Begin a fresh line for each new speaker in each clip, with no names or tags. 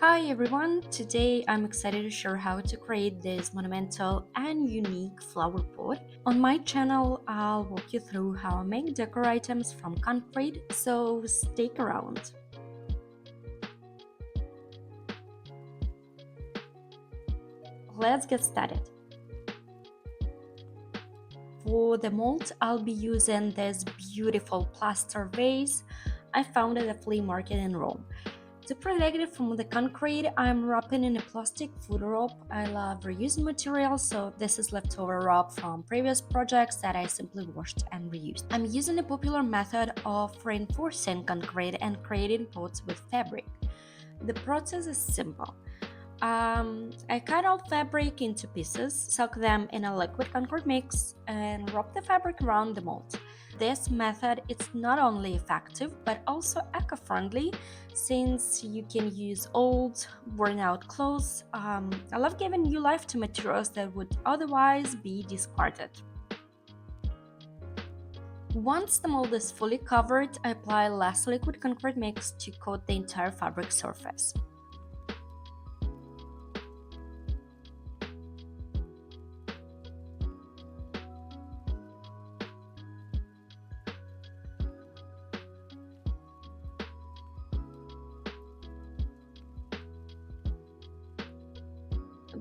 Hi everyone, today I'm excited to share how to create this monumental and unique flower pot. On my channel, I'll walk you through how I make decor items from concrete, so stick around. Let's get started. For the mold, I'll be using this beautiful plaster vase I found at a flea market in Rome. To protect it from the concrete, I'm wrapping in a plastic food rope. I love reusing materials, so this is leftover rope from previous projects that I simply washed and reused. I'm using a popular method of reinforcing concrete and creating pots with fabric. The process is simple. I cut all fabric into pieces, soak them in a liquid concrete mix, and wrap the fabric around the mold. This method is not only effective but also eco-friendly since you can use old, worn-out clothes. I love giving new life to materials that would otherwise be discarded. Once the mold is fully covered, I apply less liquid concrete mix to coat the entire fabric surface.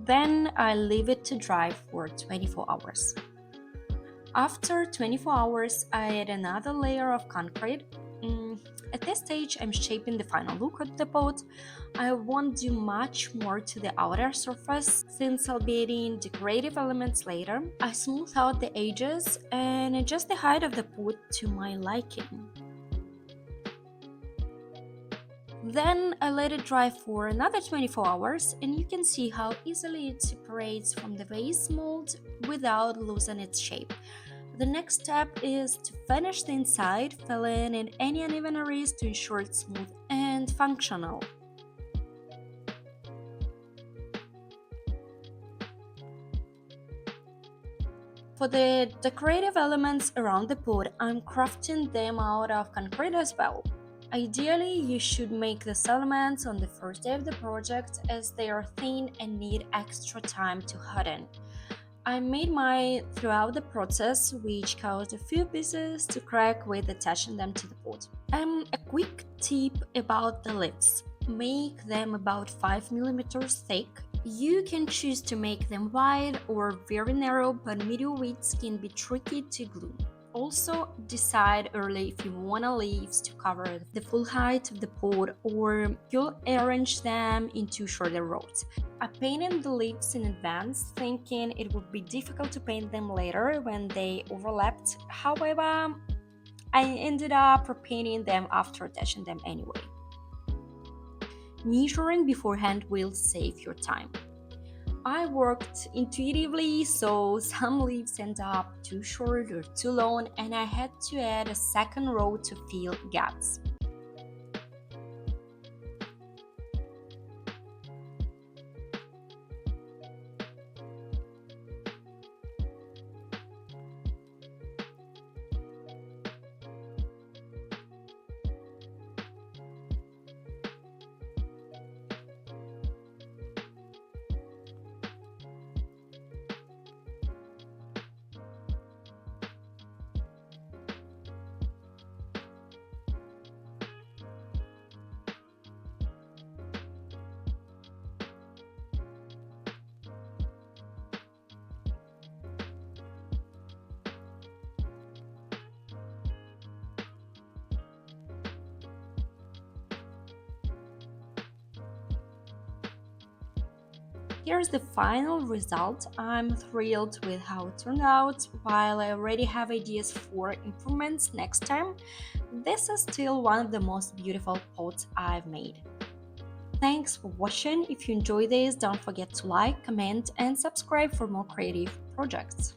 Then I leave it to dry for 24 hours. After 24 hours, I add another layer of concrete. At this stage, I'm shaping the final look of the pot. I won't do much more to the outer surface since I'll be adding decorative elements later. I smooth out the edges and adjust the height of the pot to my liking. Then I let it dry for another 24 hours and you can see how easily it separates from the vase mold without losing its shape. The next step is to finish the inside, filling in any uneven areas to ensure it's smooth and functional. For the decorative elements around the pot, I'm crafting them out of concrete as well. Ideally, you should make these elements on the first day of the project as they are thin and need extra time to harden. I made mine throughout the process, which caused a few pieces to crack with attaching them to the pot. A quick tip about the lids. Make them about 5 millimeters thick. You can choose to make them wide or very narrow, but medium widths can be tricky to glue. Also, decide early if you want leaves to cover the full height of the pot or you'll arrange them into shorter rows. I painted the leaves in advance, thinking it would be difficult to paint them later when they overlapped. However, I ended up repainting them after attaching them anyway. Measuring beforehand will save your time. I worked intuitively, so some leaves end up too short or too long, and I had to add a second row to fill gaps. Here's the final result. I'm thrilled with how it turned out. While I already have ideas for improvements next time, this is still one of the most beautiful pots I've made. Thanks for watching. If you enjoyed this, don't forget to like, comment, and subscribe for more creative projects.